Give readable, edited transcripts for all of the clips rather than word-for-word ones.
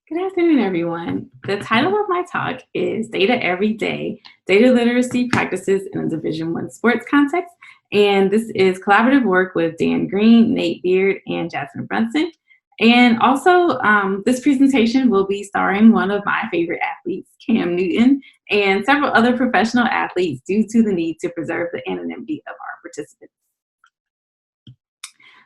Good afternoon, everyone. The title of my talk is Data Every Day, Data Literacy Practices in a Division I Sports Context. And this is collaborative work with Dan Greene, Nate Beard, and Jasmine Brunson. And also, this presentation will be starring one of my favorite athletes, Cam Newton, and several other professional athletes due to the need to preserve the anonymity of our participants.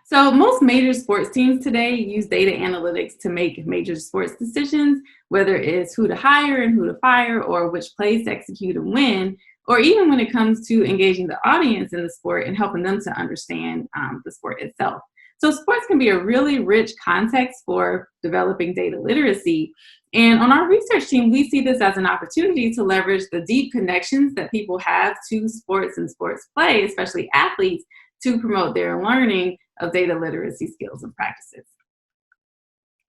So most major sports teams today use data analytics to make major sports decisions, whether it's who to hire and who to fire, or which plays to execute and when, or even when it comes to engaging the audience in the sport and helping them to understand the sport itself. So sports can be a really rich context for developing data literacy. And on our research team, we see this as an opportunity to leverage the deep connections that people have to sports and sports play, especially athletes, to promote their learning of data literacy skills and practices.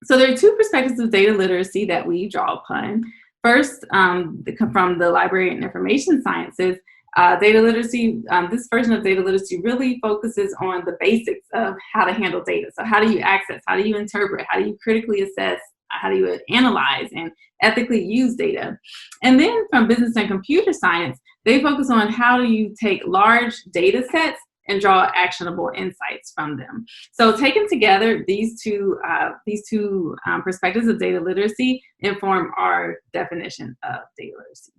So there are two perspectives of data literacy that we draw upon. First, from the library and information sciences, data literacy, this version of data literacy really focuses on the basics of how to handle data. So how do you access, how do you interpret, how do you critically assess, how do you analyze and ethically use data? And then from business and computer science, they focus on how do you take large data sets and draw actionable insights from them. So taken together, these two perspectives of data literacy inform our definition of data literacy.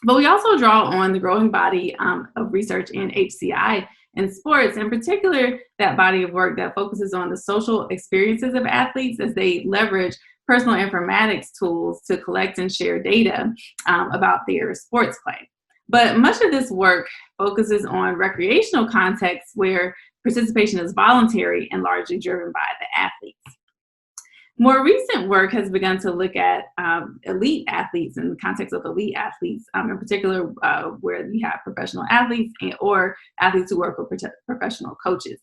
But we also draw on the growing body of research in HCI and sports, in particular, that body of work that focuses on the social experiences of athletes as they leverage personal informatics tools to collect and share data about their sports play. But much of this work focuses on recreational contexts where participation is voluntary and largely driven by the athletes. More recent work has begun to look at elite athletes in the context of elite athletes, in particular where you have professional athletes or athletes who work with professional coaches.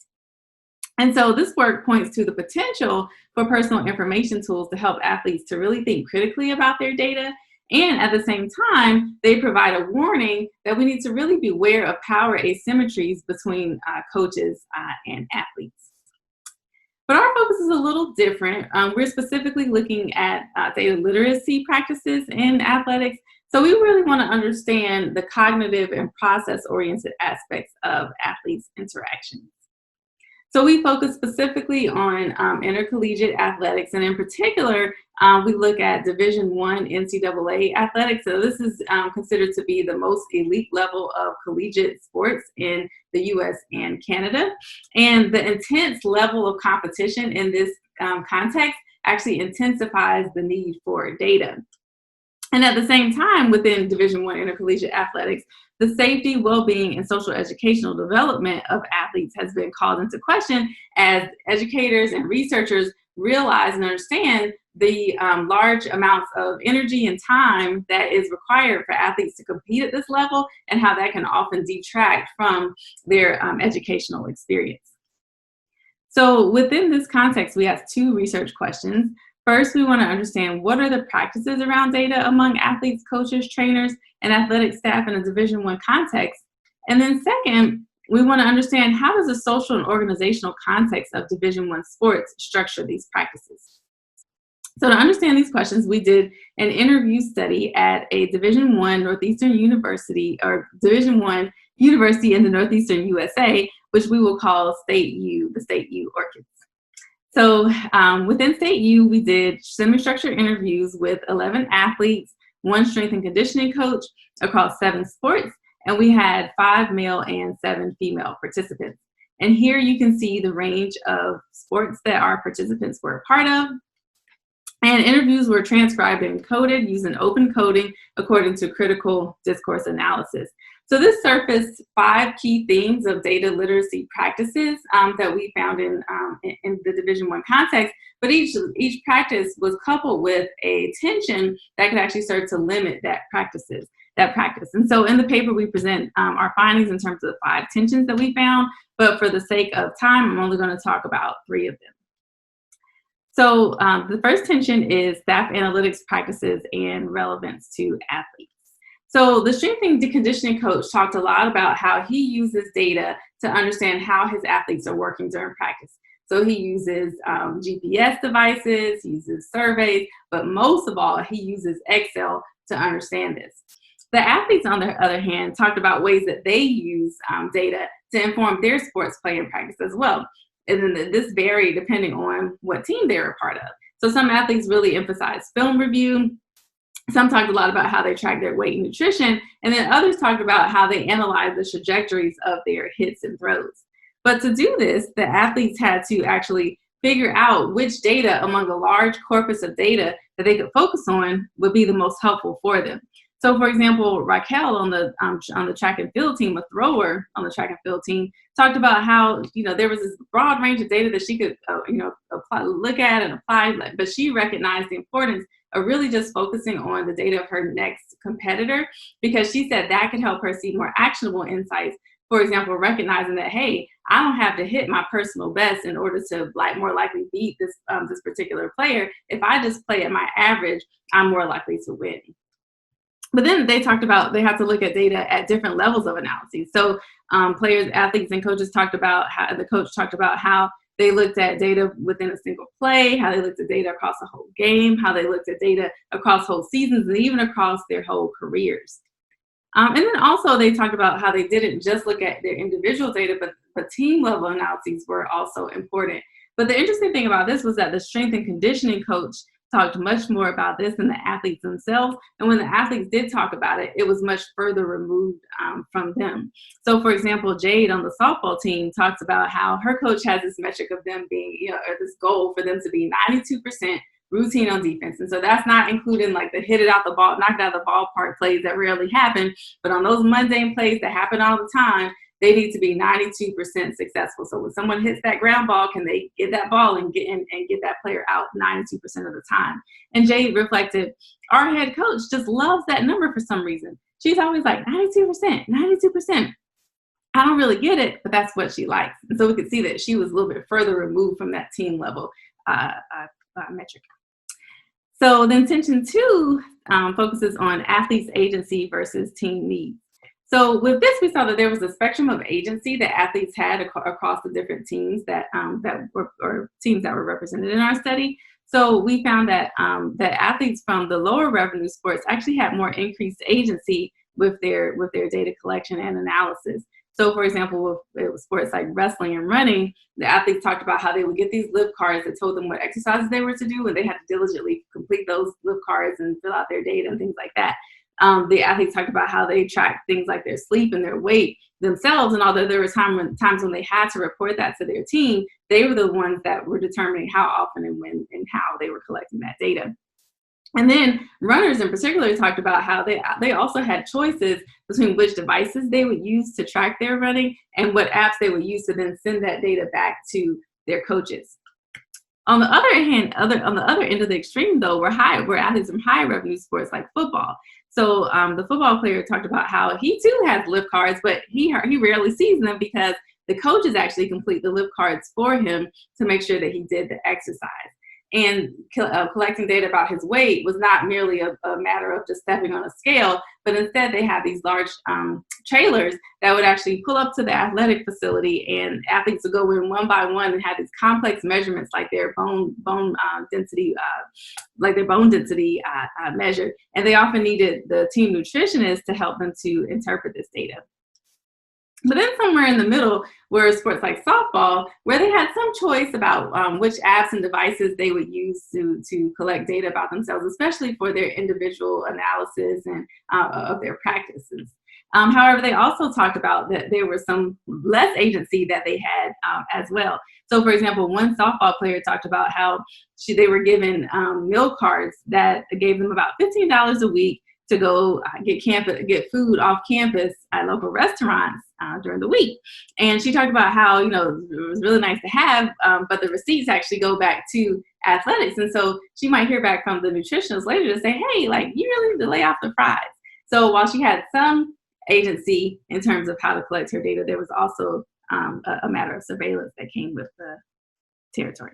And so this work points to the potential for personal information tools to help athletes to really think critically about their data. And at the same time, they provide a warning that we need to really beware of power asymmetries between coaches and athletes. But our focus is a little different. We're specifically looking at data literacy practices in athletics. So we really want to understand the cognitive and process-oriented aspects of athletes' interactions. So we focus specifically on intercollegiate athletics, and in particular, we look at Division I NCAA athletics. So this is considered to be the most elite level of collegiate sports in the US and Canada. And the intense level of competition in this context actually intensifies the need for data. And at the same time, within Division I intercollegiate athletics, the safety, well-being, and social educational development of athletes has been called into question as educators and researchers realize and understand the large amounts of energy and time that is required for athletes to compete at this level and how that can often detract from their educational experience. So within this context, we have two research questions. First, we want to understand what are the practices around data among athletes, coaches, trainers, and athletic staff in a Division I context. And then second, we want to understand how does the social and organizational context of Division I sports structure these practices. So to understand these questions, we did an interview study at a Division I Northeastern University, or Division I university in the Northeastern USA, which we will call State U, the State U Orchids. So within State U, we did semi-structured interviews with 11 athletes, 1 strength and conditioning coach across 7 sports, and we had 5 male and 7 female participants. And here you can see the range of sports that our participants were a part of. And interviews were transcribed and coded using open coding according to critical discourse analysis. So this surfaced 5 key themes of data literacy practices that we found in the Division I context, but each practice was coupled with a tension that could actually serve to limit that practice. And so in the paper, we present our findings in terms of the 5 tensions that we found, but for the sake of time, I'm only going to talk about 3 of them. So the first tension is staff analytics practices and relevance to athletes. So the strength and conditioning coach talked a lot about how he uses data to understand how his athletes are working during practice. So he uses GPS devices, he uses surveys, but most of all, he uses Excel to understand this. The athletes, on the other hand, talked about ways that they use data to inform their sports play and practice as well. And then this varied depending on what team they were a part of. So some athletes really emphasized film review. Some talked a lot about how they track their weight and nutrition, and then others talked about how they analyze the trajectories of their hits and throws. But to do this, the athletes had to actually figure out which data among a large corpus of data that they could focus on would be the most helpful for them. So, for example, Raquel on the track and field team, a thrower on the track and field team, talked about how there was this broad range of data that she could look at and apply, but she recognized the importance of really just focusing on the data of her next competitor, because she said that could help her see more actionable insights. For example, recognizing that, hey, I don't have to hit my personal best in order to more likely beat this particular player. If I just play at my average, I'm more likely to win. But then they talked about they had to look at data at different levels of analysis. So players, athletes, and coaches talked about how the coach talked about how they looked at data within a single play, how they looked at data across a whole game, how they looked at data across whole seasons, and even across their whole careers. And then also they talked about how they didn't just look at their individual data, but team level analyses were also important. But the interesting thing about this was that the strength and conditioning coach talked much more about this than the athletes themselves. And when the athletes did talk about it, it was much further removed from them. So for example, Jade on the softball team talks about how her coach has this metric of them being, or this goal for them to be 92% routine on defense. And so that's not including like the hit it out the ball, knocked out the ballpark plays that rarely happen, but on those mundane plays that happen all the time, they need to be 92% successful. So when someone hits that ground ball, can they get that ball and get that player out 92% of the time? And Jade reflected, our head coach just loves that number for some reason. She's always like 92%, 92%. I don't really get it, but that's what she likes. And so we could see that she was a little bit further removed from that team level metric. So then tension 2 focuses on athletes' agency versus team needs. So with this, we saw that there was a spectrum of agency that athletes had across the different teams that were represented in our study. So we found that that athletes from the lower revenue sports actually had more increased agency with their data collection and analysis. So for example, with sports like wrestling and running, the athletes talked about how they would get these lip cards that told them what exercises they were to do, and they had to diligently complete those lip cards and fill out their data and things like that. The athletes talked about how they tracked things like their sleep and their weight themselves, and although there were times when they had to report that to their team, they were the ones that were determining how often and when and how they were collecting that data. And then runners in particular talked about how they also had choices between which devices they would use to track their running and what apps they would use to then send that data back to their coaches. On the other hand, on the other end of the extreme, though, were athletes from high revenue sports like football. So the football player talked about how he too has lip cards, but he rarely sees them because the coaches actually complete the lip cards for him to make sure that he did the exercise. And collecting data about his weight was not merely a matter of just stepping on a scale, but instead they had these large trailers that would actually pull up to the athletic facility, and athletes would go in one by one and have these complex measurements like their bone density measured. And they often needed the team nutritionist to help them to interpret this data. But then somewhere in the middle were sports like softball, where they had some choice about which apps and devices they would use to collect data about themselves, especially for their individual analysis and of their practices. However, they also talked about that there was some less agency that they had as well. So, for example, one softball player talked about how they were given meal cards that gave them about $15 a week to go get food off campus at local restaurants during the week. And she talked about how, it was really nice to have, but the receipts actually go back to athletics. And so she might hear back from the nutritionist later to say, hey, like, you really need to lay off the fries. So while she had some agency in terms of how to collect her data, there was also a matter of surveillance that came with the territory.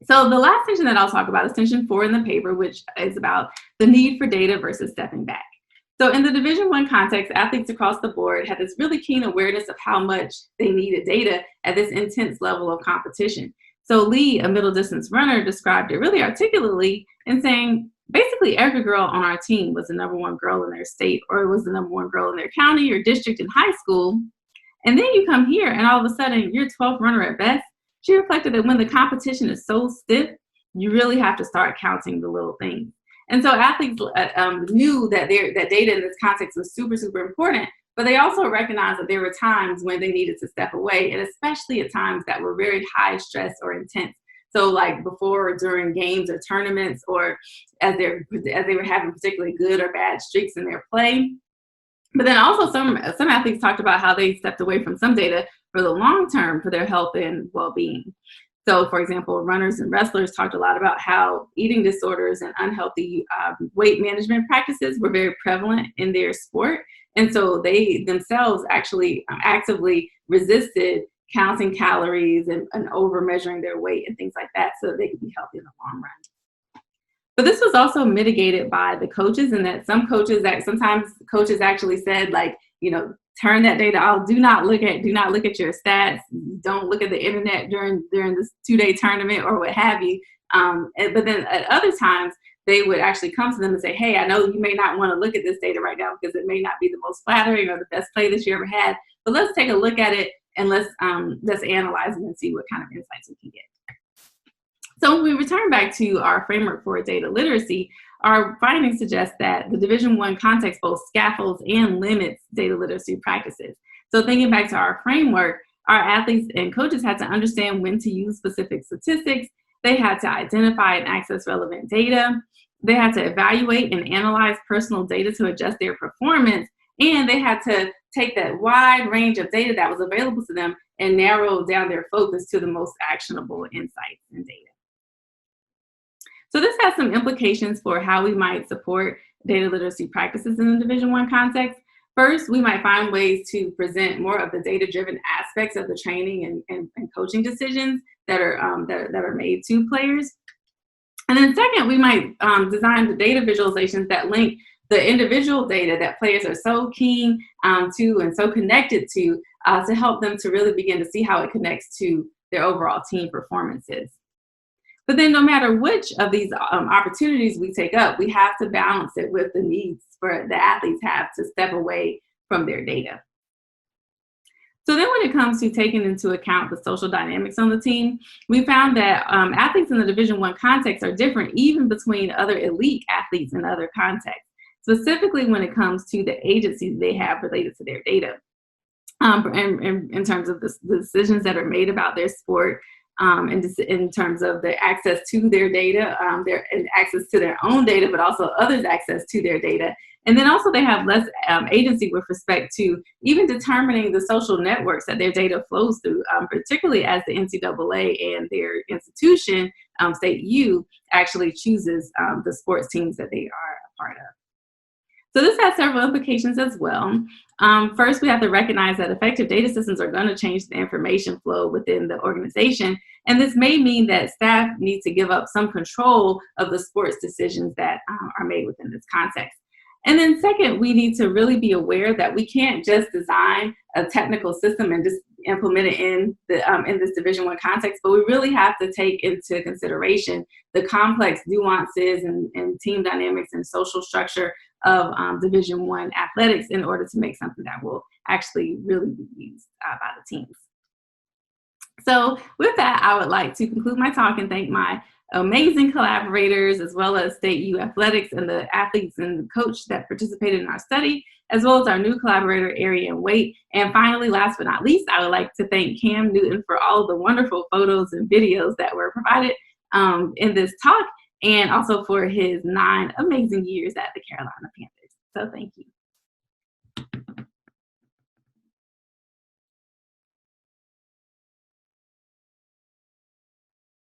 So the last tension that I'll talk about is tension 4 in the paper, which is about the need for data versus stepping back. So in the Division I context, athletes across the board had this really keen awareness of how much they needed data at this intense level of competition. So Lee, a middle distance runner, described it really articulately in saying, basically every girl on our team was the #1 girl in their state, or was the #1 girl in their county or district in high school. And then you come here and all of a sudden you're 12th runner at best. She reflected that when the competition is so stiff, you really have to start counting the little things. And so athletes knew that that data in this context was super, super important, but they also recognized that there were times when they needed to step away, and especially at times that were very high stress or intense. So like before or during games or tournaments, or as they were having particularly good or bad streaks in their play. But then also some athletes talked about how they stepped away from some data for the long term for their health and well-being. So for example, runners and wrestlers talked a lot about how eating disorders and unhealthy weight management practices were very prevalent in their sport. And so they themselves actually actively resisted counting calories and over measuring their weight and things like that so that they could be healthy in the long run. But this was also mitigated by the coaches, and that sometimes coaches actually said, like, turn that data off. Do not look at your stats. Don't look at the internet during this 2-day tournament or what have you. But then at other times, they would actually come to them and say, hey, I know you may not want to look at this data right now because it may not be the most flattering or the best play that you ever had, but let's take a look at it and let's analyze it and see what kind of insights we can get. So when we return back to our framework for data literacy, our findings suggest that the Division I context both scaffolds and limits data literacy practices. So thinking back to our framework, our athletes and coaches had to understand when to use specific statistics. They had to identify and access relevant data. They had to evaluate and analyze personal data to adjust their performance. And they had to take that wide range of data that was available to them and narrow down their focus to the most actionable insights and data. So this has some implications for how we might support data literacy practices in the Division I context. First, we might find ways to present more of the data-driven aspects of the training and coaching decisions that are made to players. And then second, we might design the data visualizations that link the individual data that players are so keen to and so connected to help them to really begin to see how it connects to their overall team performances. But then no matter which of these opportunities we take up, we have to balance it with the needs for the athletes have to step away from their data. So then when it comes to taking into account the social dynamics on the team, we found that athletes in the Division I context are different even between other elite athletes in other contexts, specifically when it comes to the agencies they have related to their data. In terms of the decisions that are made about their sport, in terms of the access to their data, their access to their own data, but also others' access to their data. And then also they have less agency with respect to even determining the social networks that their data flows through, particularly as the NCAA and their institution, State U, actually chooses the sports teams that they are a part of. So this has several implications as well. First, we have to recognize that effective data systems are going to change the information flow within the organization. And this may mean that staff need to give up some control of the sports decisions that are made within this context. And then second, we need to really be aware that we can't just design a technical system and just implement it in this Division I context, but we really have to take into consideration the complex nuances and team dynamics and social structure of Division I athletics in order to make something that will actually really be used by the teams. So with that, I would like to conclude my talk and thank my amazing collaborators, as well as State U Athletics and the athletes and the coach that participated in our study, as well as our new collaborator, Arian Waite. And finally, last but not least, I would like to thank Cam Newton for all of the wonderful photos and videos that were provided in this talk, and also for his 9 amazing years at the Carolina Panthers. So thank you.